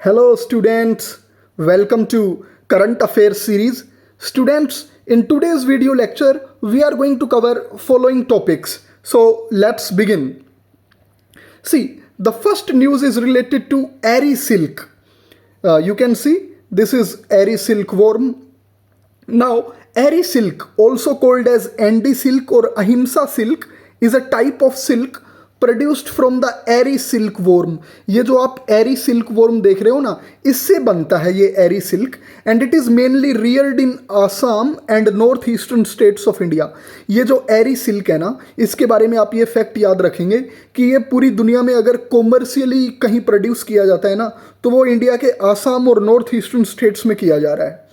Hello, students. Welcome to Current Affairs series. Students, in today's video lecture, we are going to cover following topics. So, let's begin. See, the first news is related to Airy silk. You can see this is Airy silkworm. Now, Airy silk, also called as Andy silk or Ahimsa silk, is a type of silk produced from the eri silkworm. ये जो आप एरी silk worm देख रहे हो ना, इससे बनता है ये Eri silk and it is mainly reared in Assam and north eastern states of India. ये जो एरी सिल्क है ना, इसके बारे में आप ये फैक्ट याद रखेंगे कि ये पूरी दुनिया में अगर कॉमर्शियली कहीं प्रोड्यूस किया जाता है ना, तो वो इंडिया के आसाम और नॉर्थ ईस्टर्न स्टेट्स में किया जा रहा है।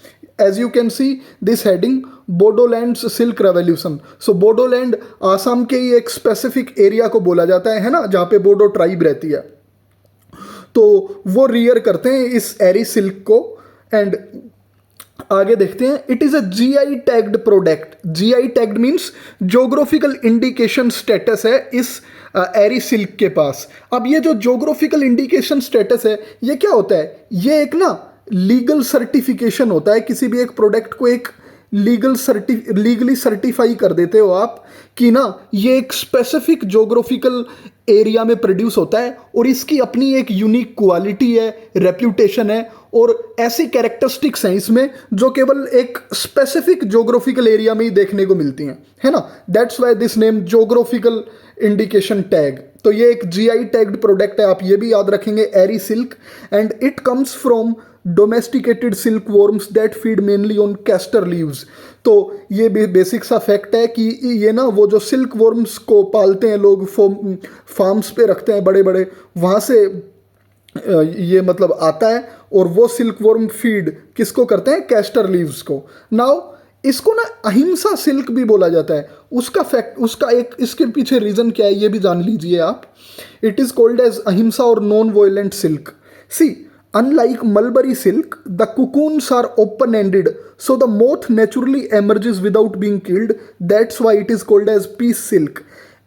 As you can see this heading, Bodoland silk revolution. So Bodoland Assam के ही एक स्पेसिफिक एरिया को बोला जाता है ना, जहाँ पे बोडो ट्राइब रहती है, तो वो रियर करते हैं इस एरी सिल्क को। एंड आगे देखते हैं, it is a GI tagged product. GI tagged means geographical indication status है इस एरी सिल्क के पास। अब ये जो जोग्राफिकल इंडिकेशन स्टेटस है, ये क्या होता है? ये एक ना लीगल सर्टिफिकेशन होता है। किसी भी एक प्रोडक्ट को एक लीगली सर्टिफाई कर देते हो आप कि ना ये एक स्पेसिफिक जोग्राफिकल एरिया में प्रोड्यूस होता है और इसकी अपनी एक यूनिक क्वालिटी है, रेप्यूटेशन है और ऐसी कैरेक्टरिस्टिक्स हैं इसमें जो केवल एक स्पेसिफिक जोग्राफिकल एरिया में ही देखने को मिलती हैं, है ना। That's why this name geographical indication tag. तो ये एक जीआई टैग्ड प्रोडक्ट है, आप ये भी याद रखेंगे, Eri silk. And it comes from domesticated silk worms that feed mainly on castor leaves. तो ये बेसिक सा फैक्ट है कि ये ना वो जो सिल्क वॉर्म्स को पालते हैं लोग, फार्म्स पे रखते हैं बड़े बड़े, वहाँ से ये मतलब आता है और वो सिल्क वॉर्म फीड किसको करते हैं? कैस्टर लीव्स को। नाउ इसको ना अहिंसा सिल्क भी बोला जाता है। उसका एक इसके पीछे रीज़न क्या है ये भी जान लीजिए आप। इट इज़ कॉल्ड एज अहिंसा और non violent silk. C, unlike mulberry silk, the cocoons are open-ended, so the moth naturally emerges without being killed. That's why it is called as peace silk.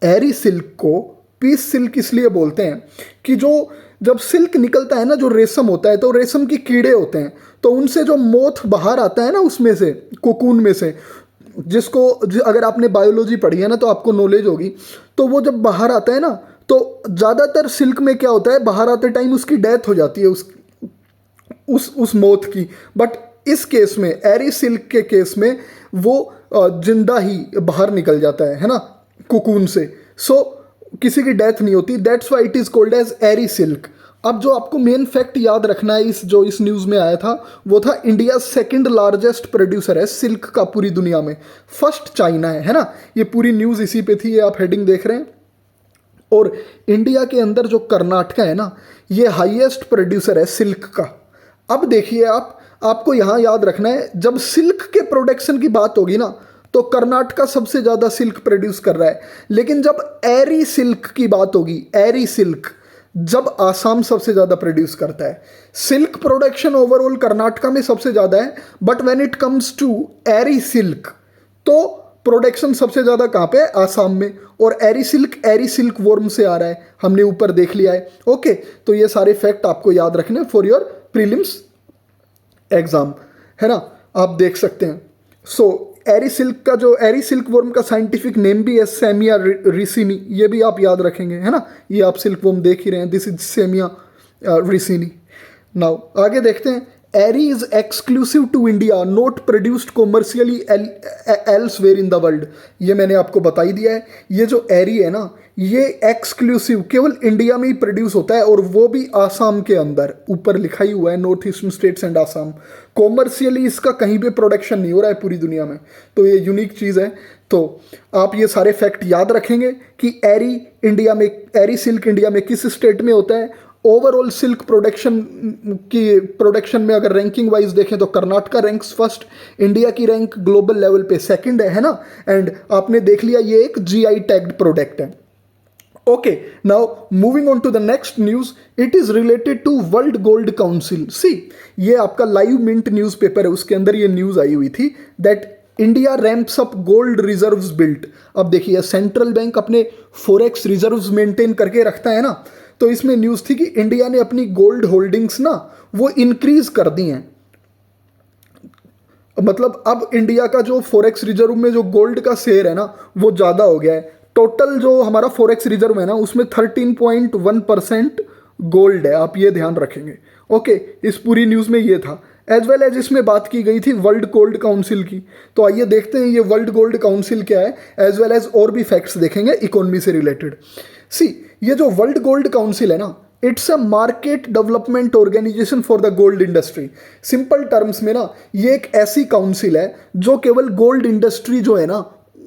Eri silk को piece silk इसलिए बोलते हैं कि जब silk निकलता है ना, जो रेशम होता है, तो रेशम के कीड़े होते हैं, तो उनसे जो मोथ बाहर आता है ना, उसमें से, कोकून में से, अगर आपने बायोलॉजी पढ़ी है ना तो आपको नॉलेज होगी, तो वो जब बाहर आता है ना, तो ज़्यादातर सिल्क में क्या होता है, बाहर आते टाइम उसकी डेथ हो जाती है उस मोथ की। बट इस केस में, एरी सिल्क के केस में, वो जिंदा ही बाहर निकल जाता है ना, कोकून से। सो किसी की डेथ नहीं होती। That's why it is called as eri silk. अब जो आपको मेन फैक्ट याद रखना है इस न्यूज़ में आया था, वो था इंडिया सेकंड लार्जेस्ट प्रोड्यूसर है सिल्क का पूरी दुनिया में। फर्स्ट चाइना है ना। ये पूरी न्यूज़ इसी पे थी, ये आप हेडिंग देख रहे हैं। और इंडिया के अंदर जो कर्नाटका है ना, ये हाईएस्ट प्रोड्यूसर है सिल्क का। अब देखिए, आपको यहाँ याद रखना है, जब सिल्क के प्रोडक्शन की बात होगी ना, तो कर्नाटका सबसे ज़्यादा सिल्क प्रोड्यूस कर रहा है। लेकिन जब एरी सिल्क की बात होगी, एरी सिल्क, जब आसाम सबसे ज़्यादा प्रोड्यूस करता है। सिल्क प्रोडक्शन ओवरऑल कर्नाटका में सबसे ज़्यादा है, but when it comes to eri silk, तो प्रोडक्शन सबसे ज़्यादा कहाँ पे है? आसाम में। और एरी सिल्क वॉर्म से आ रहा है, हमने ऊपर देख लिया है। ओके, तो ये सारे फैक्ट आपको याद रखने फॉर योर प्रीलिम्स एग्जाम, है ना, आप देख सकते हैं। सो एरी सिल्क वॉर्म का साइंटिफिक नेम भी है सेमिया रिसिनी, ये भी आप याद रखेंगे, है ना। ये आप सिल्क वॉर्म देख ही रहे हैं, this is Samia ricini. Now आगे देखते हैं, Eri is exclusive to India, not produced commercially elsewhere in the world. ये मैंने आपको बता ही दिया है। ये जो एरी है ना, ये एक्सक्लूसिव केवल इंडिया में ही प्रोड्यूस होता है, और वो भी आसाम के अंदर। ऊपर लिखा ही हुआ है north eastern states and Assam. Commercially इसका कहीं पे प्रोडक्शन नहीं हो रहा है पूरी दुनिया में, तो ये यूनिक चीज़ है। तो आप ये सारे फैक्ट याद रखेंगे कि एरी सिल्क इंडिया में किस स्टेट में होता है। ओवरऑल सिल्क प्रोडक्शन में अगर रैंकिंग वाइज देखें तो कर्नाटका रैंक्स फर्स्ट, इंडिया की रैंक ग्लोबल लेवल पे सेकंड है ना। एंड आपने देख लिया, ये एक जीआई टैग्ड प्रोडक्ट है। Okay, now moving on to the next news, it is related to World Gold Council. See, ये आपका लाइव मिंट न्यूज़पेपर है, उसके अंदर ये न्यूज़ आई हुई थी that India ramps up gold reserves built. अब देखिए, सेंट्रल बैंक अपने फॉरेक्स रिजर्व्स मेंटेन करके रखता है ना, तो इसमें न्यूज़ थी कि इंडिया ने अपनी गोल्ड होल्डिंग्स ना वो इंक्रीज कर दी हैं। मतलब अब इंडिया का जो फॉरेक्स रिजर्व में जो गोल्ड का शेयर है ना वो ज़्यादा हो गया है। टोटल जो हमारा फॉरेक्स रिजर्व है ना उसमें 13.1% गोल्ड है, आप ये ध्यान रखेंगे। ओके, इस पूरी न्यूज़ में ये था। एज वेल एज इसमें बात की गई थी वर्ल्ड गोल्ड काउंसिल की। तो आइए देखते हैं ये वर्ल्ड गोल्ड काउंसिल क्या है, एज वेल एज और भी फैक्ट्स देखेंगे इकोनॉमी से रिलेटेड। सी, ये जो वर्ल्ड गोल्ड काउंसिल है ना, it's a market development organisation for the gold industry. Simple terms में ना ये एक ऐसी काउंसिल है जो केवल गोल्ड इंडस्ट्री जो है ना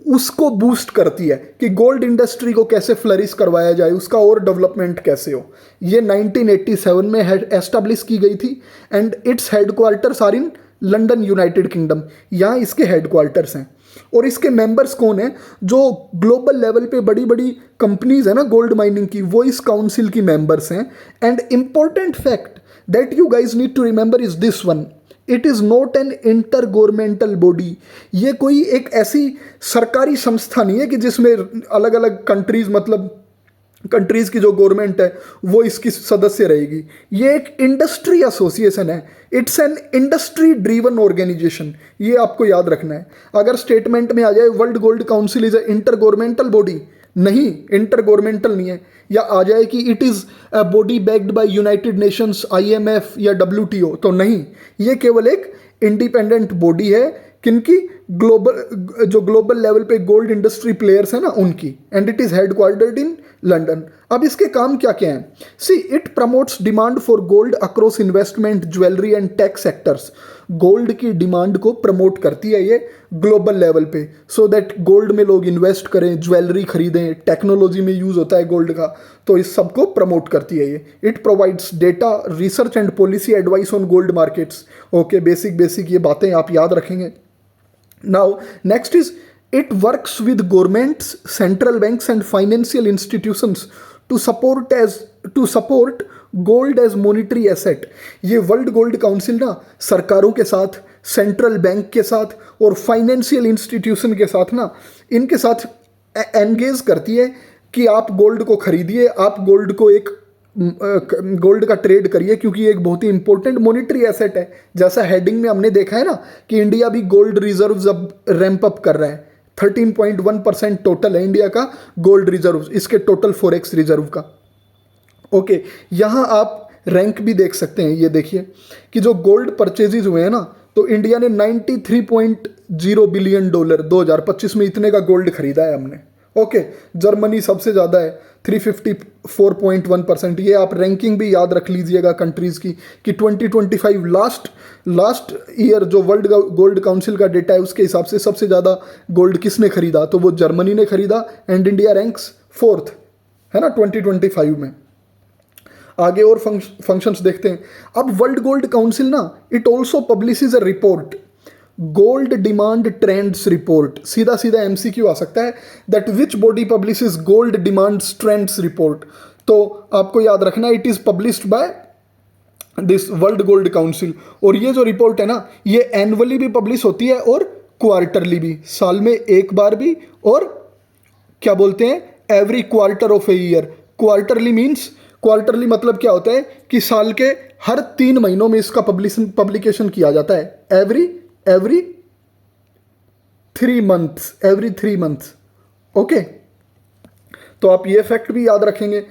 उसको बूस्ट करती है कि गोल्ड इंडस्ट्री को कैसे फ्लरिश करवाया जाए, उसका और डेवलपमेंट कैसे हो। ये 1987 में एस्टेब्लिश की गई थी and its headquarters are in London, United Kingdom. यहाँ इसके हेडक्वार्टर्स हैं और इसके मेंबर्स कौन हैं? जो ग्लोबल लेवल पे बड़ी बड़ी कंपनीज है ना गोल्ड माइनिंग की, वो इस काउंसिल की मेंबर्स हैं। And important fact that you guys need to remember is this one, it is not an inter governmental body. ये कोई एक ऐसी सरकारी संस्था नहीं है कि जिसमें अलग अलग कंट्रीज, मतलब कंट्रीज की जो गवर्नमेंट है वो इसकी सदस्य रहेगी। ये एक इंडस्ट्री एसोसिएशन है, it's an industry driven organisation, ये आपको याद रखना है। अगर स्टेटमेंट में आ जाए world Gold council is a inter governmental body, नहीं, इंटर गवर्नमेंटल नहीं है, या आ जाए कि it is a body backed by United Nations, IMF या WTO, तो नहीं, ये केवल एक इंडिपेंडेंट बॉडी है किनकी? ग्लोबल, जो ग्लोबल लेवल पे गोल्ड इंडस्ट्री प्लेयर्स हैं ना उनकी। And it is headquartered in London. अब इसके काम क्या क्या हैं? See, it promotes demand for gold across investment, jewellery and tech sectors. Gold की डिमांड को प्रमोट करती है ये ग्लोबल लेवल पे, सो दैट गोल्ड में लोग इन्वेस्ट करें, ज्वेलरी खरीदें, टेक्नोलॉजी में यूज़ होता है गोल्ड का, तो इस सब को प्रमोट करती है ये। It provides data, research and policy advice on gold markets. Okay, basic ये बातें आप याद रखेंगे। Now, next is it works with governments, central banks and financial institutions to support gold as monetary asset. ये world Gold council ना सरकारों के साथ, सेंट्रल बैंक के साथ और फाइनेंशियल इंस्टीट्यूशन के साथ ना, इनके साथ एंगेज करती है कि आप गोल्ड को खरीदिए, आप गोल्ड को एक गोल्ड का ट्रेड करिए, क्योंकि ये एक बहुत ही इंपॉर्टेंट मॉनेटरी एसेट है। जैसा हेडिंग में हमने देखा है ना कि इंडिया भी गोल्ड रिजर्व्स अब रैंप अप कर रहा है। 13.1% टोटल है इंडिया का गोल्ड रिजर्व, इसके टोटल फॉरेक्स रिजर्व का। ओके, यहाँ आप रैंक भी देख सकते हैं। ये देखिए कि जो गोल्ड परचेजेज हुए हैं ना, तो इंडिया ने $93.0 बिलियन 2025 में इतने का गोल्ड खरीदा है हमने। ओके, जर्मनी सबसे ज़्यादा है 354.1%। ये आप रैंकिंग भी याद रख लीजिएगा कंट्रीज़ की कि 2025 लास्ट ईयर जो वर्ल्ड गोल्ड काउंसिल का डेटा है उसके हिसाब से सबसे ज़्यादा गोल्ड किसने खरीदा, तो वो जर्मनी ने खरीदा। एंड इंडिया रैंक्स 4th है ना 2025 में। आगे और फंक्शंस देखते हैं। अब वर्ल्ड गोल्ड काउंसिल ना it also publishes a report, gold demand trends report. सीधा MCQ आ सकता है that which body publishes gold demand trends report. तो आपको याद रखना it is published by this world Gold council. और ये जो रिपोर्ट है ना ये एनुअली भी पब्लिश होती है और क्वार्टरली भी, साल में एक बार भी, और क्या बोलते हैं every quarter of a year. Quarterly मतलब क्या होता है कि साल के हर 3 महीनों में इसका पब्लिकेशन किया जाता है। Every 3 months. ओके, तो आप ये फैक्ट भी याद रखेंगे।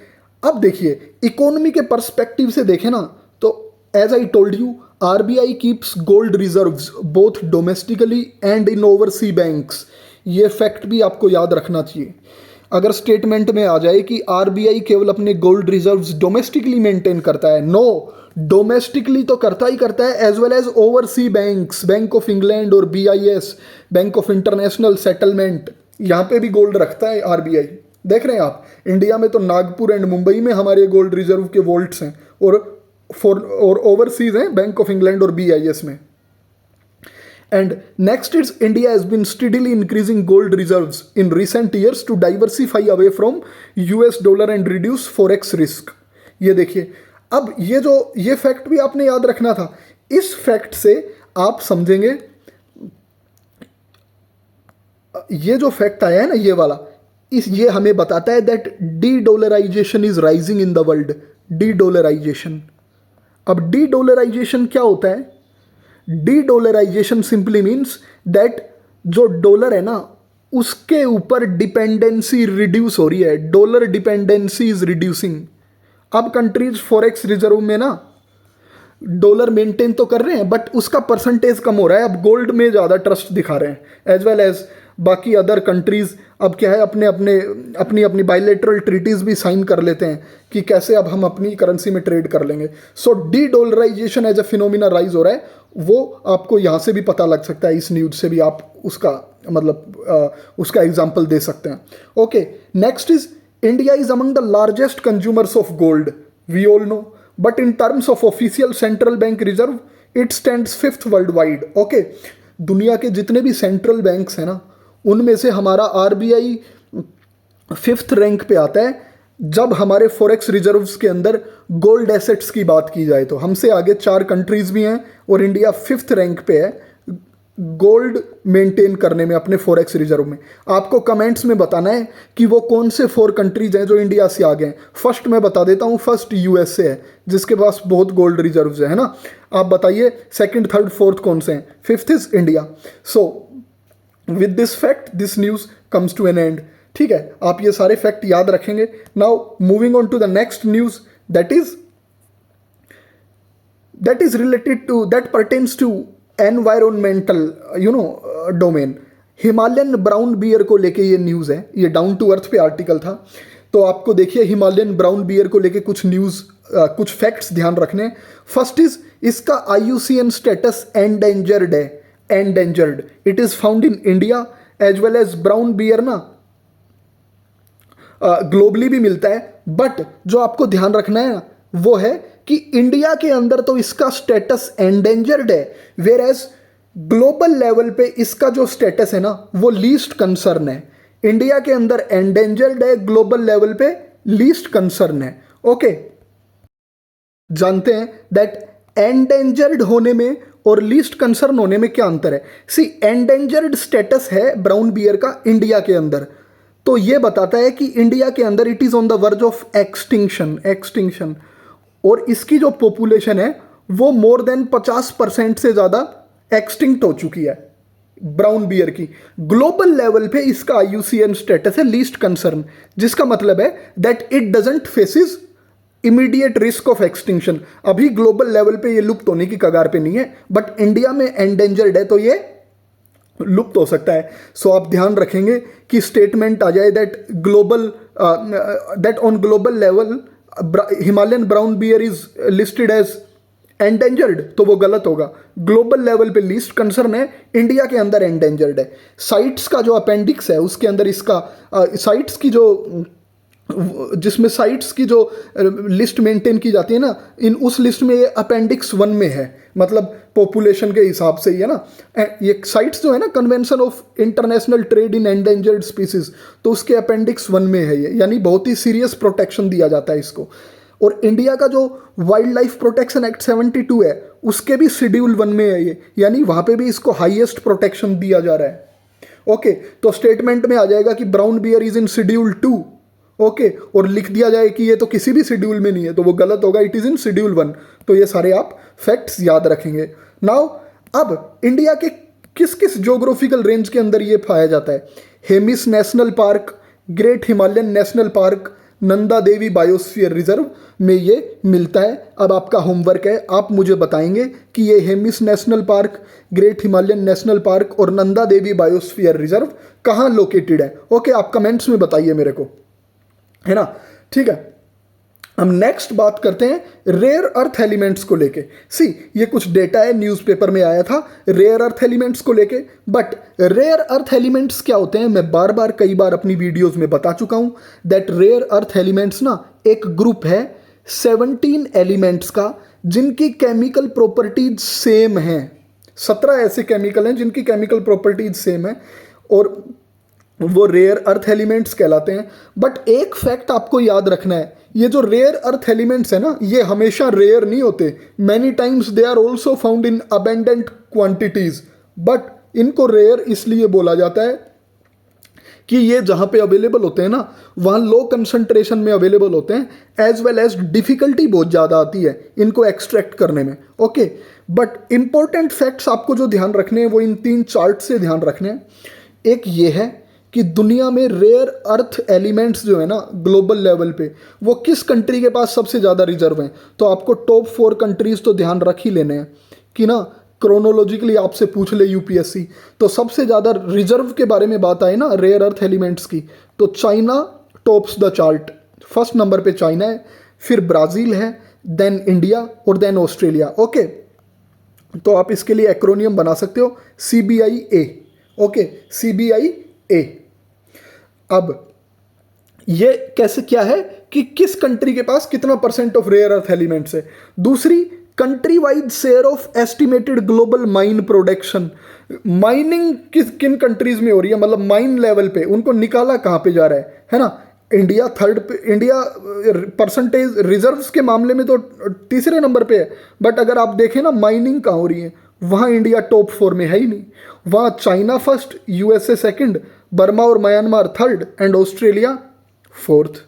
अब देखिए इकोनॉमी के पर्सपेक्टिव से देखें ना, तो as I told you RBI keeps gold reserves both domestically and in oversea banks. ये फैक्ट भी आपको याद रखना चाहिए। अगर स्टेटमेंट में आ जाए कि RBI केवल अपने गोल्ड रिजर्व्स डोमेस्टिकली मेंटेन करता है, नो, डोमेस्टिकली तो करता ही करता है, as well as oversea banks, Bank of England और BIS, Bank of International Settlement, यहाँ पे भी गोल्ड रखता है RBI। देख रहे हैं आप, इंडिया में तो नागपुर एंड मुंबई में हमारे गोल्ड रिजर्व के वॉल्ट्स हैं, और ओवरसीज हैं बैंक ऑफ इंग्लैंड और BIS में। And next is India has been steadily increasing gold reserves in recent years to diversify away from US dollar and reduce forex risk। ये देखिए, अब ये फैक्ट भी आपने याद रखना था। इस फैक्ट से आप समझेंगे, ये जो फैक्ट आया है ना ये वाला, इस ये हमें बताता है that de dollarization is rising in the world. De dollarization, अब डी डॉलराइजेशन क्या होता है? De dollarization simply means that जो डॉलर है ना उसके ऊपर डिपेंडेंसी रिड्यूस हो रही है। Dollar dependency is reducing. अब कंट्रीज फॉरेक्स रिजर्व में ना डॉलर मेंटेन तो कर रहे हैं बट उसका परसेंटेज कम हो रहा है। अब गोल्ड में ज़्यादा ट्रस्ट दिखा रहे हैं एज वेल एज बाकी अदर कंट्रीज़। अब क्या है, अपनी अपनी बायलैटरल ट्रीटीज़ भी साइन कर लेते हैं कि कैसे अब हम अपनी करेंसी में ट्रेड कर लेंगे। So de dollarization as a phenomena rise हो रहा है। वो आपको यहाँ से भी पता लग सकता है, इस न्यूज़ से भी आप उसका मतलब उसका एग्जाम्पल दे सकते हैं। Okay, next is India is among the largest consumers of gold, we all know, but in terms of official central bank reserve it stands fifth worldwide. Okay, दुनिया के जितने भी सेंट्रल बैंक्स हैं ना उनमें से हमारा आरबीआई फिफ्थ रैंक पे आता है जब हमारे फॉरेक्स रिजर्व्स के अंदर गोल्ड एसेट्स की बात की जाए। तो हमसे आगे 4 कंट्रीज भी हैं और इंडिया फिफ्थ रैंक पे है गोल्ड मेंटेन करने में अपने फॉरेक्स रिजर्व में। आपको कमेंट्स में बताना है कि वो कौन से 4 कंट्रीज हैं जो इंडिया से आगे हैं। फर्स्ट मैं बता देता हूँ, फर्स्ट यूएसए है जिसके पास बहुत गोल्ड रिजर्व्स है ना। आप बताइए सेकंड, थर्ड, फोर्थ कौन से हैं? Fifth is India. So with this fact this news comes to an end. ठीक है, आप ये सारे फैक्ट याद रखेंगे। Now moving on to the next news that is related to that pertains to environmental domain. Himalayan brown bear को लेके ये न्यूज़ है, ये डाउन टू अर्थ पे आर्टिकल था। तो आपको देखिए हिमालयन ब्राउन बियर को लेके कुछ न्यूज़ कुछ फैक्ट्स ध्यान रखने। फर्स्ट इज इसका IUCN स्टेटस एंडेंजर्ड है। Endangered, it is found in India as well as brown bear ना ग्लोबली भी मिलता है। बट जो आपको ध्यान रखना है ना वो है कि इंडिया के अंदर तो इसका स्टेटस एंडेंजर्ड है, वेयर एज ग्लोबल लेवल पे इसका जो स्टेटस है ना वो लीस्ट कंसर्न है। इंडिया के अंदर एंडेंजर्ड है, ग्लोबल लेवल पे लीस्ट कंसर्न है। ओके, जानते हैं दैट एंडेंजर्ड होने में और लीस्ट कंसर्न होने में क्या अंतर है? सी, एंडेंजर्ड स्टेटस है ब्राउन बियर का इंडिया के अंदर, तो ये बताता है कि इंडिया के अंदर it is on the verge of extinction, और इसकी जो पॉपुलेशन है वो मोर देन 50% से ज़्यादा एक्सटिंक्ट हो चुकी है ब्राउन बियर की। ग्लोबल लेवल पे इसका IUCN स्टेटस है लीस्ट कंसर्न, जिसका मतलब है that it doesn't faces immediate risk of extinction. अभी ग्लोबल लेवल पे ये लुप्त होने की कगार पे नहीं है, बट इंडिया में एंडेंजर्ड है तो ये लुप्त हो सकता है। सो आप ध्यान रखेंगे कि स्टेटमेंट आ जाए that on global level Himalayan brown bear is listed as endangered, तो वो गलत होगा। ग्लोबल लेवल पे लीस्ट कंसर्न है, इंडिया के अंदर एंडेंजर्ड है। साइट्स का जो अपेंडिक्स है उसके अंदर इसका साइट्स की जो जिसमें साइट्स की जो लिस्ट मेंटेन की जाती है ना, इन उस लिस्ट में ये अपेंडिक्स 1 में है, मतलब पॉपुलेशन के हिसाब से ही है ना। ये साइट्स जो है ना convention of international trade in endangered species, तो उसके अपेंडिक्स 1 में है ये, यानी बहुत ही सीरियस प्रोटेक्शन दिया जाता है इसको। और इंडिया का जो वाइल्ड लाइफ प्रोटेक्शन एक्ट 72 है उसके भी शेड्यूल 1 में है ये, यानी वहाँ पे भी इसको हाईएस्ट प्रोटेक्शन दिया जा रहा है। ओके, तो स्टेटमेंट में आ जाएगा कि brown bear is in schedule 2। Okay, और लिख दिया जाए कि ये तो किसी भी शेड्यूल में नहीं है, तो वो गलत होगा, इट इज़ इन शेड्यूल 1। तो ये सारे आप फैक्ट्स याद रखेंगे। नाउ अब इंडिया के किस किस ज्योग्राफिकल रेंज के अंदर ये पाया जाता है? Hemis National Park, great Himalayan National Park, Nanda Devi biosphere reserve में ये मिलता है। अब आपका होमवर्क है, आप मुझे बताएंगे कि ये Hemis National Park, great Himalayan National park और नंदा देवी बायोस्फीयर रिजर्व कहाँ लोकेटेड है। ओके, आप कमेंट्स में बताइए मेरे को, है ना। ठीक है, हम नेक्स्ट बात करते हैं रेयर अर्थ एलिमेंट्स को लेके। सी, ये कुछ डेटा है, न्यूज़पेपर में आया था रेयर अर्थ एलिमेंट्स को लेके। बट रेयर अर्थ एलिमेंट्स क्या होते हैं मैं बार बार कई बार अपनी वीडियोस में बता चुका हूं दैट रेयर अर्थ एलिमेंट्स ना एक ग्रुप है 17 एलिमेंट्स का जिनकी केमिकल प्रॉपर्टीज सेम हैं। 17 ऐसे केमिकल हैं जिनकी केमिकल प्रॉपर्टीज सेम है और वो रेयर अर्थ एलिमेंट्स कहलाते हैं। बट एक फैक्ट आपको याद रखना है, ये जो रेयर अर्थ एलिमेंट्स है ना ये हमेशा रेयर नहीं होते। Many times they are also found in abundant quantities, but इनको रेयर इसलिए बोला जाता है कि ये जहाँ पे अवेलेबल होते हैं ना वहाँ लो कंसंट्रेशन में अवेलेबल होते हैं, एज वेल एज डिफ़िकल्टी बहुत ज़्यादा आती है इनको एक्सट्रैक्ट करने में। ओके, बट इंपॉर्टेंट फैक्ट्स आपको जो ध्यान रखने हैं वो इन 3 चार्ट से ध्यान रखने हैं। एक ये है कि दुनिया में रेयर अर्थ एलिमेंट्स जो है ना ग्लोबल लेवल पे वो किस कंट्री के पास सबसे ज़्यादा रिजर्व हैं। तो आपको टॉप 4 कंट्रीज़ तो ध्यान रख ही लेने हैं कि ना क्रोनोलॉजिकली आपसे पूछ ले यूपीएससी, तो सबसे ज़्यादा रिजर्व के बारे में बात आए ना रेयर अर्थ एलिमेंट्स की, तो China tops the chart. First number पे चाइना है, फिर ब्राज़ील है, देन इंडिया और देन ऑस्ट्रेलिया। ओके, तो आप इसके लिए एक्रोनियम बना सकते हो CBIA। Okay, CBIA। अब ये कैसे क्या है कि किस कंट्री के पास कितना % ऑफ रेयर अर्थ एलिमेंट्स है। दूसरी, country wide share of estimated global mine production. Mining किन कंट्रीज में हो रही है, मतलब माइन लेवल पे उनको निकाला कहाँ पे जा रहा है ना। इंडिया थर्ड पे, इंडिया परसेंटेज रिजर्व्स के मामले में तो तीसरे नंबर पे है, बट अगर आप देखें ना माइनिंग कहाँ हो रही है वहाँ इंडिया टॉप 4 में है ही नहीं। वहाँ China first, USA second, Burma और Myanmar third and Australia fourth.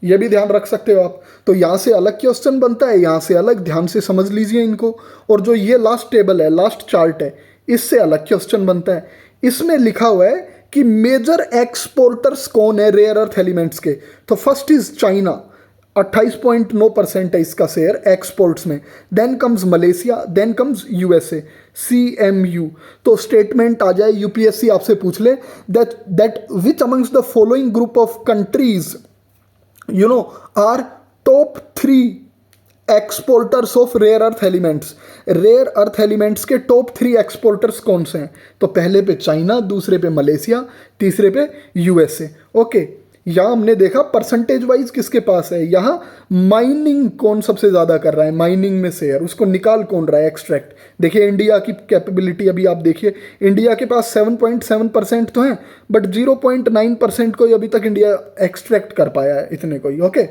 ये भी ध्यान रख सकते हो आप। तो यहाँ से अलग क्वेश्चन बनता है, यहाँ से अलग, ध्यान से समझ लीजिए इनको। और जो ये लास्ट टेबल है, लास्ट चार्ट है, इससे अलग क्वेश्चन बनता है। इसमें लिखा हुआ है कि मेजर एक्सपोर्टर्स कौन है रेयर अर्थ एलिमेंट्स के। तो फर्स्ट इज चाइना, 28.9% है इसका शेयर एक्सपोर्ट्स में। Then comes Malaysia, then comes USA, CMU। तो स्टेटमेंट आ जाए, यूपीएससी आपसे पूछ ले that which amongst the following group of countries are top 3 exporters of rare earth elements. Rare earth elements के टॉप 3 एक्सपोर्टर्स कौन से हैं। तो पहले पे चाइना, दूसरे पे मलेशिया, तीसरे पे USA। ओके, यहाँ हमने देखा परसेंटेज वाइज किसके पास है। यहाँ माइनिंग कौन सबसे ज़्यादा कर रहा है, माइनिंग में शेयर उसको निकाल कौन रहा है, एक्सट्रैक्ट। देखिए इंडिया की कैपेबिलिटी अभी आप देखिए, इंडिया के पास 7.7% तो हैं, बट 0.9% को ही अभी तक इंडिया एक्सट्रैक्ट कर पाया है, इतने को ही। ओके,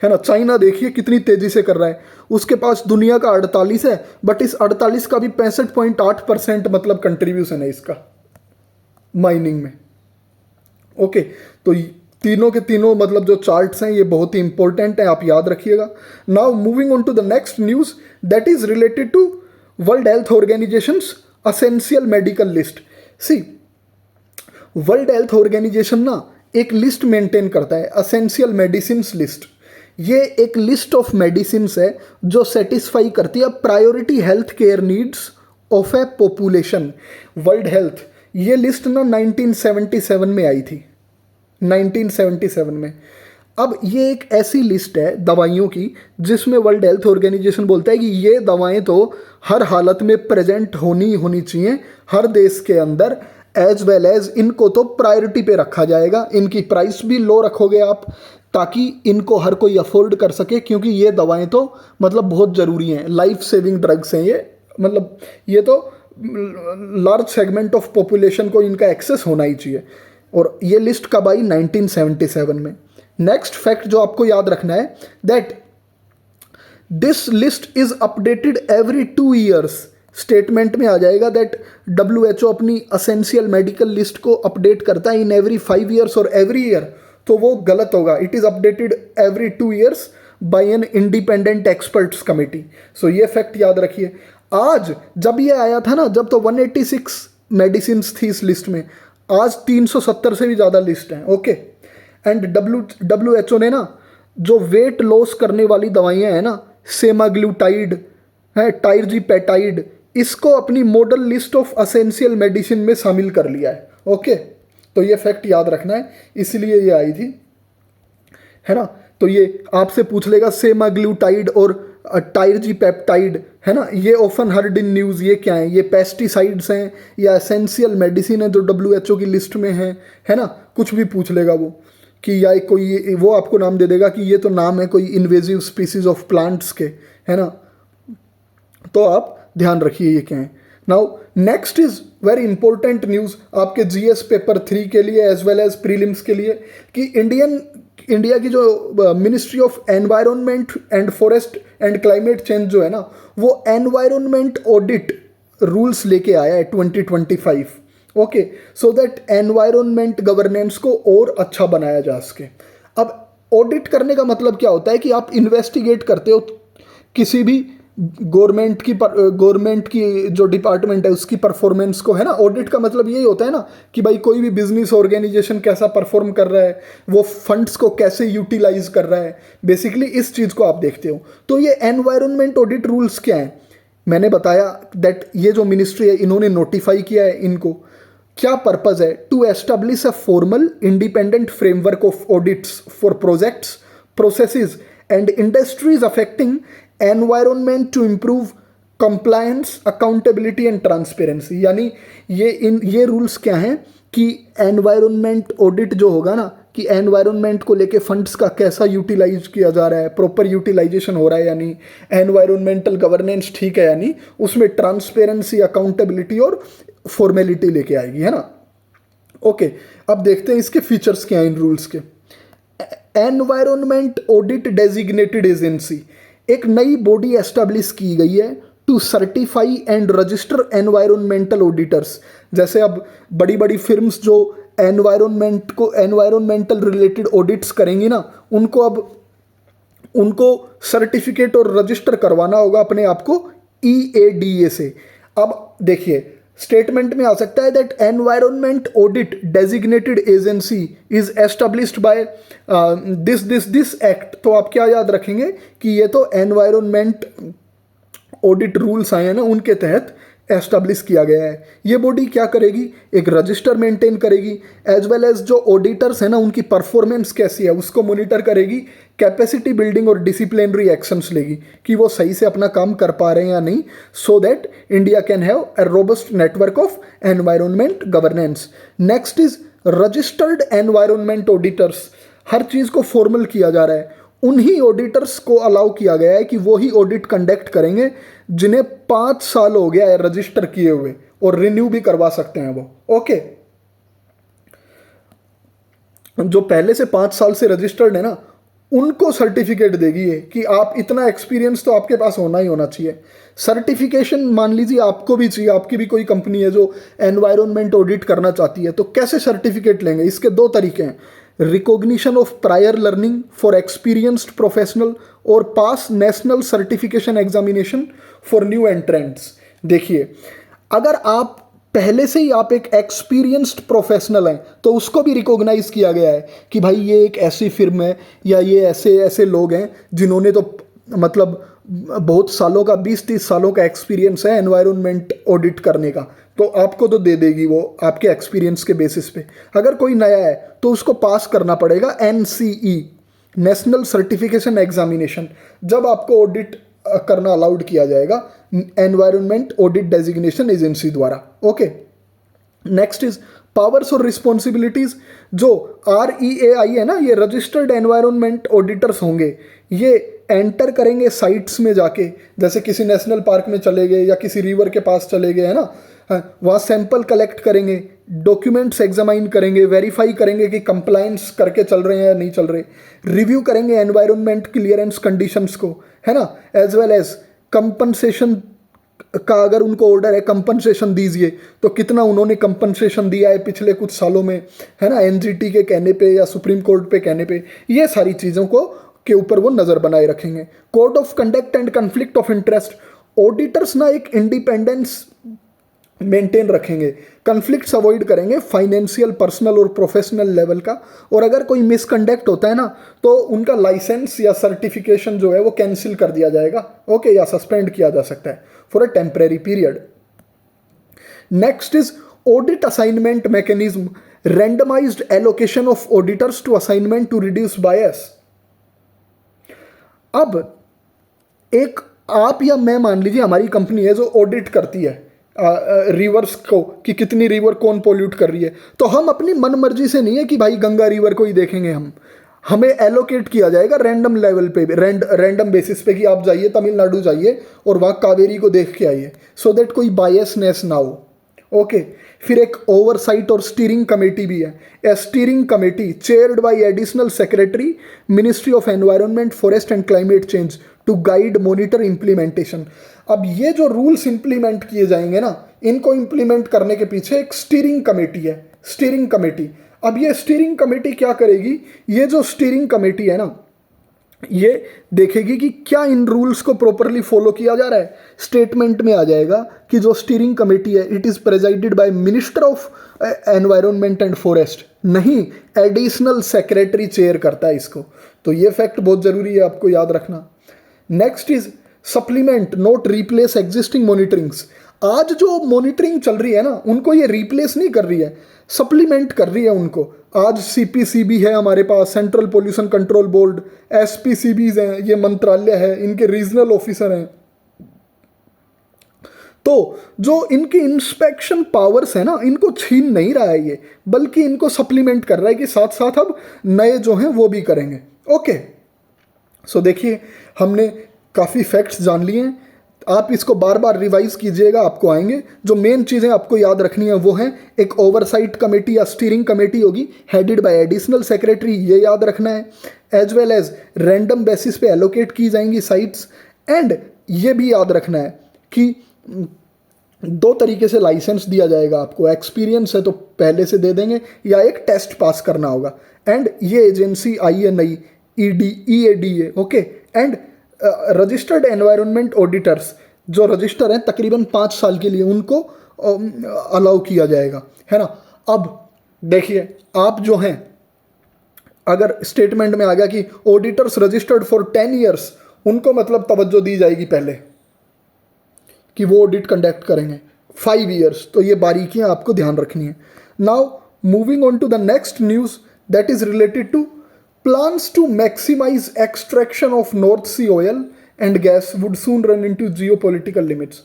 है ना। चाइना देखिए कितनी तेजी से कर रहा है, उसके पास दुनिया का 48 है, बट इस 48 का भी 65.8% मतलब कंट्रीब्यूशन है इसका माइनिंग में। ओके, तो तीनों के तीनों मतलब जो चार्ट्स हैं ये बहुत ही इंपॉर्टेंट हैं, आप याद रखिएगा। Now moving on to the next news that is related to world health organisations essential medical list. See, world health organisation ना एक लिस्ट मेंटेन करता है, असेंशियल मेडिसिन्स लिस्ट। ये एक लिस्ट ऑफ मेडिसिन्स है जो सेटिस्फाई करती है priority health care needs of A population. World health, ये लिस्ट ना 1977 में आई थी, 1977 में। अब ये एक ऐसी लिस्ट है दवाइयों की जिसमें वर्ल्ड हेल्थ ऑर्गेनाइजेशन बोलता है कि ये दवाएं तो हर हालत में प्रेजेंट होनी चाहिए हर देश के अंदर, एज वेल एज इनको तो प्रायोरिटी पे रखा जाएगा। इनकी प्राइस भी लो रखोगे आप ताकि इनको हर कोई अफोर्ड कर सके, क्योंकि ये दवाएं तो मतलब बहुत ज़रूरी हैं, लाइफ सेविंग ड्रग्स हैं ये। मतलब ये तो लार्ज सेगमेंट ऑफ पॉपुलेशन को इनका एक्सेस होना ही चाहिए। और ये लिस्ट कब आई, 1977 में। नेक्स्ट फैक्ट जो आपको याद रखना है that this list is updated every 2 years. Statement में आ जाएगा दैट WHO अपनी असेंशियल मेडिकल लिस्ट को अपडेट करता है इन एवरी 5 ईयर्स और एवरी ईयर, तो वो गलत होगा। It is updated every 2 years by an independent experts committee. So ये फैक्ट याद रखिए। आज जब ये आया था ना, जब तो 186 मेडिसिन थी इस लिस्ट में, आज 370 से भी ज़्यादा लिस्ट हैं। ओके, एंड WHO ने ना जो वेट लॉस करने वाली दवाइयाँ हैं ना, सेमाग्लूटाइड है, टायरजीपेटाइड, इसको अपनी model list of essential medicine में शामिल कर लिया है। ओके, तो ये फैक्ट याद रखना है, इसलिए ये आई थी, है ना। तो ये आपसे पूछ लेगा सेमाग्लूटाइड और टायरजीपेप्टाइड, है ना, ये ऑफन हर्ड इन न्यूज़, ये क्या है, ये पेस्टिसाइड्स हैं या एसेंशियल मेडिसिन है जो WHO की लिस्ट में है ना। कुछ भी पूछ लेगा वो कि या कोई, वो आपको नाम दे देगा कि ये तो नाम है कोई इन्वेजिव स्पीसीज ऑफ प्लांट्स के, है ना। तो आप ध्यान रखिए ये क्या है। Now next is very important news आपके GS पेपर 3 के लिए एज वेल एज प्रीलिम्स के लिए, कि इंडिया की जो ministry of environment and forest and climate change जो है ना, वो एनवायरनमेंट ऑडिट रूल्स लेके आया है 2025। Okay, so that environment governance को और अच्छा बनाया जा सके। अब ऑडिट करने का मतलब क्या होता है कि आप इन्वेस्टिगेट करते हो किसी भी गवर्नमेंट की जो डिपार्टमेंट है उसकी परफॉर्मेंस को, है ना। ऑडिट का मतलब यही होता है ना कि भाई कोई भी बिजनेस ऑर्गेनाइजेशन कैसा परफॉर्म कर रहा है, वो फंड्स को कैसे यूटिलाइज कर रहा है, बेसिकली इस चीज़ को आप देखते हो। तो ये एनवायरनमेंट ऑडिट रूल्स क्या हैं, मैंने बताया दैट ये जो मिनिस्ट्री है इन्होंने नोटिफाई किया है इनको। क्या पर्पज है, to establish a formal independent framework of audits for projects, processes and industries affecting environment to improve compliance, accountability and transparency. यानी ये रूल्स क्या हैं कि एनवायरनमेंट ऑडिट जो होगा ना, कि एनवायरनमेंट को लेके फंड्स का कैसा यूटिलाइज किया जा रहा है, प्रॉपर यूटिलाइजेशन हो रहा है यानी एनवायरनमेंटल गवर्नेंस ठीक है, यानी उसमें ट्रांसपेरेंसी, अकाउंटेबिलिटी और फॉर्मेलिटी लेके आएगी, है ना। ओके, अब देखते हैं इसके फीचर्स क्या हैं इन रूल्स के। एनवायरनमेंट ऑडिट डेजिग्नेटेड एजेंसी, एक नई बॉडी एस्टेब्लिश की गई है to certify and register environmental auditors. जैसे अब बड़ी बड़ी फिर्म्स जो एनवायरनमेंटल रिलेटेड ऑडिट्स करेंगी ना, उनको सर्टिफिकेट और रजिस्टर करवाना होगा अपने आप को EADA से। अब देखिए स्टेटमेंट में आ सकता है that environment audit designated agency is established by this act. तो आप क्या याद रखेंगे कि ये तो एनवायरनमेंट ऑडिट रूल्स आए हैं ना, उनके तहत एस्टेब्लिश किया गया है। ये बॉडी क्या करेगी, एक रजिस्टर मेंटेन करेगी, एज वेल एज जो ऑडिटर्स है ना उनकी परफॉर्मेंस कैसी है उसको मॉनिटर करेगी, कैपेसिटी बिल्डिंग और डिसिप्लिनरी एक्शंस लेगी कि वो सही से अपना काम कर पा रहे हैं या नहीं, so that India can have a robust network of environment governance. Next is registered environment auditors. हर चीज़ को फॉर्मल किया जा रहा है, उन्हीं ऑडिटर्स को अलाउ किया गया है कि वो ही ऑडिट कंडक्ट करेंगे जिन्हें 5 साल हो गया है रजिस्टर किए हुए, और रिन्यू भी करवा सकते हैं वो। ओके, जो पहले से 5 साल से रजिस्टर्ड है ना, उनको सर्टिफिकेट देगी ये कि आप इतना एक्सपीरियंस तो आपके पास होना ही होना चाहिए। सर्टिफिकेशन मान लीजिए आपको भी चाहिए, आपकी भी कोई कंपनी है जो एनवायरनमेंट ऑडिट करना चाहती है, तो कैसे सर्टिफिकेट लेंगे, इसके 2 तरीके हैं, recognition of prior learning for experienced professional और pass national certification examination for new entrants. देखिए अगर आप पहले से ही आप एक एक्सपीरियंस्ड प्रोफेशनल हैं तो उसको भी रिकॉग्नाइज किया गया है कि भाई ये एक ऐसी फिर्म है या ये ऐसे ऐसे लोग हैं जिन्होंने तो मतलब बहुत सालों का 20-30 सालों का एक्सपीरियंस है एनवायरनमेंट ऑडिट करने का, तो आपको तो दे देगी वो आपके एक्सपीरियंस के बेसिस पे। अगर कोई नया है तो उसको पास करना पड़ेगा NCE, नेशनल सर्टिफिकेशन एग्जामिनेशन, जब आपको ऑडिट करना अलाउड किया जाएगा एनवायरनमेंट ऑडिट डेजिग्नेशन एजेंसी द्वारा। ओके, नेक्स्ट इज पावर्स और रिस्पॉन्सिबिलिटीज। जो REAI है ना, ये रजिस्टर्ड एनवायरनमेंट ऑडिटर्स होंगे, ये एंटर करेंगे साइट्स में जाके, जैसे किसी नेशनल पार्क में चले गए या किसी रिवर के पास चले गए, है ना, वहाँ सैंपल कलेक्ट करेंगे, डॉक्यूमेंट्स एग्जामाइन करेंगे, वेरीफाई करेंगे कि कंप्लायंस करके चल रहे हैं या नहीं चल रहे, रिव्यू करेंगे एनवायरनमेंट क्लियरेंस कंडीशंस को, है ना, एज वेल एज कंपनसेशन का अगर उनको ऑर्डर है कंपनसेशन दीजिए तो कितना उन्होंने कंपनसेशन दिया है पिछले कुछ सालों में, है ना, NGT के कहने पे या सुप्रीम कोर्ट पे कहने पे, ये सारी चीज़ों को के ऊपर वो नज़र बनाए रखेंगे। Code of conduct and conflict of interest, auditors ना एक इंडिपेंडेंस मेंटेन रखेंगे, कन्फ्लिक्ट्स अवॉइड करेंगे फाइनेंशियल, पर्सनल और प्रोफेशनल लेवल का, और अगर कोई मिसकंडक्ट होता है ना तो उनका लाइसेंस या सर्टिफिकेशन जो है वो कैंसिल कर दिया जाएगा, ओके, या सस्पेंड किया जा सकता है for a temporary period. Next is audit assignment mechanism, randomized allocation of auditors to assignment to reduce bias. अब एक आप या मैं मान लीजिए हमारी कंपनी है जो ऑडिट करती है रिवर्स को कि कितनी रिवर कौन पोल्यूट कर रही है, तो हम अपनी मन मर्जी से नहीं है कि भाई गंगा रिवर को ही देखेंगे, हमें एलोकेट किया जाएगा रैंडम लेवल पे, रैंडम बेसिस पे कि आप जाइए तमिलनाडु जाइए और वहाँ कावेरी को देख के आइए, सो दैट कोई बायसनेस ना हो। ओके, फिर एक ओवरसाइट और स्टीयरिंग कमेटी भी है, a steering committee chaired by additional secretary ministry of environment, forest and climate change to guide monitor implementation. अब ये जो रूल्स इंप्लीमेंट किए जाएंगे ना, इनको इम्प्लीमेंट करने के पीछे एक स्टीयरिंग कमेटी है, स्टीयरिंग कमेटी। अब ये स्टीयरिंग कमेटी क्या करेगी, ये जो स्टीयरिंग कमेटी है ना, ये देखेगी कि क्या इन रूल्स को प्रॉपरली फॉलो किया जा रहा है। स्टेटमेंट में आ जाएगा कि जो स्टीयरिंग कमेटी है it is presided by minister of environment and forest, नहीं एडिशनल सेक्रेटरी चेयर करता है इसको। तो ये फैक्ट बहुत ज़रूरी है आपको याद रखना। Next is supplement not replace existing monitorings. आज जो मॉनिटरिंग चल रही है ना, उनको ये रिप्लेस नहीं कर रही है, सप्लीमेंट कर रही है उनको। आज सीपीसीबी है हमारे पास, सेंट्रल पोल्यूशन कंट्रोल बोर्ड, एसपीसीबीज हैं, ये मंत्रालय है, इनके रीजनल ऑफिसर हैं। तो जो इनकी इंस्पेक्शन पावर्स है ना, इनको छीन नहीं रहा है ये, बल्कि इनको सप्लीमेंट कर रहा है कि साथ साथ अब नए जो हैं वो भी करेंगे। ओके, सो देखिए हमने काफ़ी फैक्ट्स जान लिए हैं, आप इसको बार बार रिवाइज कीजिएगा, आपको आएंगे। जो मेन चीज़ें आपको याद रखनी है वो हैं, एक ओवरसाइट कमेटी या स्टीयरिंग कमेटी होगी हेडेड बाय एडिशनल सेक्रेटरी, ये याद रखना है, as well as random basis पे एलोकेट की जाएंगी साइट्स। एंड ये भी याद रखना है कि 2 तरीके से लाइसेंस दिया जाएगा आपको, एक्सपीरियंस है तो पहले से दे देंगे या एक टेस्ट पास करना होगा। एंड ये एजेंसी आई है नई, EADA, okay. And registered environment auditors जो रजिस्टर हैं तकरीबन 5 साल के लिए, उनको अलाउ किया जाएगा, है ना। अब देखिए आप जो हैं, अगर स्टेटमेंट में आ गया कि ऑडिटर्स रजिस्टर्ड फॉर 10 ईयर्स, उनको मतलब तवज्जो दी जाएगी पहले कि वो ऑडिट कंडक्ट करेंगे। 5 ईयर्स, तो ये बारीकियां आपको ध्यान रखनी है। Now moving on to the next news that is related to plans to maximize extraction of North Sea oil and gas would soon run into geopolitical limits.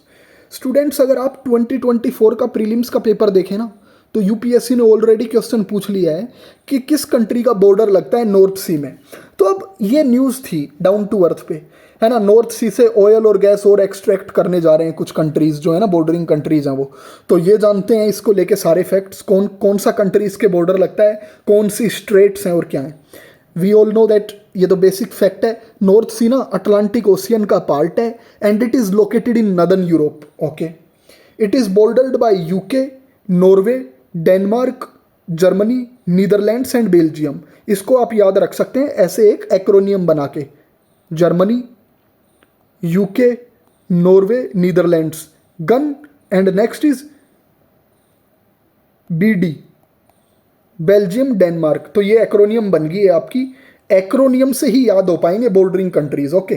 Students अगर आप 2024 का प्रीलिम्स का पेपर देखें ना, तो यूपीएससी ने already question पूछ लिया है कि किस कंट्री का बॉर्डर लगता है नॉर्थ सी में। तो अब ये न्यूज़ थी डाउन टू अर्थ पे, है ना, नॉर्थ सी से ऑयल और गैस और एक्सट्रैक्ट करने जा रहे हैं कुछ कंट्रीज़ जो है ना, बॉर्डरिंग कंट्रीज़ हैं वो। तो ये जानते हैं इसको लेके सारे फैक्ट्स, कौन कौन सा कंट्री इसके बॉर्डर लगता है, कौन सी स्ट्रेट्स हैं और क्या हैं। वी ऑल नो दैट, ये तो बेसिक फैक्ट है, नॉर्थ सी ना अटलांटिक ओशियन का पार्ट है and it is located in northern Europe, okay. It is bordered by UK, Norway, Denmark, Germany, Netherlands and Belgium. इसको आप याद रख सकते हैं ऐसे एक एक्रोनियम बना के, Germany, UK, Norway, Netherlands, gun and next is BD, Belgium, Denmark. तो ये एक्रोनियम बन गई है आपकी, एक्रोनियम से ही याद हो पाएंगे बॉर्डरिंग कंट्रीज, ओके।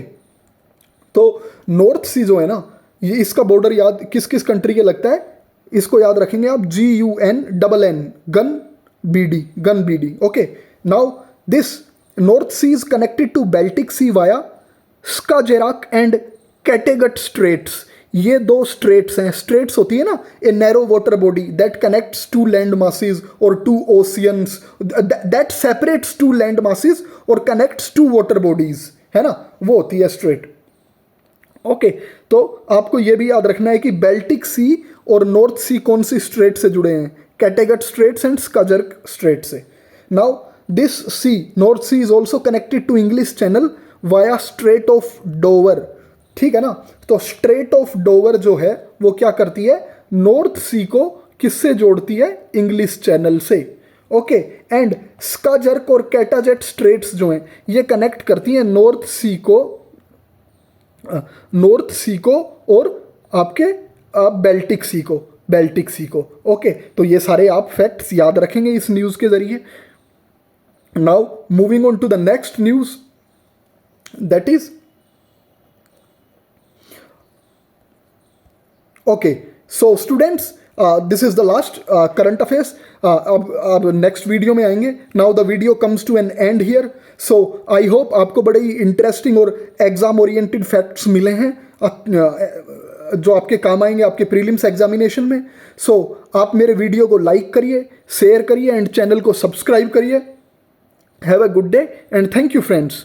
तो नॉर्थ सी जो है ना, ये इसका बॉर्डर याद किस किस कंट्री के लगता है, इसको याद रखेंगे आप, GUNNN, gun BD, okay. Now this North Sea is connected to Baltic Sea via Skagerrak and Kattegat straits. ये 2 स्ट्रेट्स हैं, स्ट्रेट्स होती है ना, a narrow water body that connects 2 land masses और 2 oceans, that separates 2 land masses और connects 2 water bodies, है ना, वो होती है स्ट्रेट, ओके। तो आपको ये भी याद रखना है कि बेल्टिक सी और नॉर्थ सी कौन सी स्ट्रेट से जुड़े हैं, Kattegat straits and Skagerrak strait से। Now this sea, North Sea is also connected to English Channel via Strait of Dover, ठीक है ना। तो स्ट्रेट ऑफ डोवर जो है वो क्या करती है, नॉर्थ सी को किससे जोड़ती है, इंग्लिश चैनल से, ओके। एंड स्काजर्क और कैटाजेट स्ट्रेट्स जो हैं ये कनेक्ट करती हैं नॉर्थ सी को और आपके बेल्टिक सी को, ओके। तो ये सारे आप फैक्ट्स याद रखेंगे इस न्यूज़ के जरिए। Now moving on to the next news that is, okay, so students, this is the last current affairs. अब नेक्स्ट वीडियो में आएंगे। Now the video comes to an end here, so I hope आपको बड़े ही interesting और exam oriented facts मिले हैं जो आपके काम आएंगे आपके प्रीलिम्स एग्जामिनेशन में। सो आप मेरे वीडियो को लाइक करिए, शेयर करिए एंड चैनल को सब्सक्राइब करिए। Have a good day and thank you friends.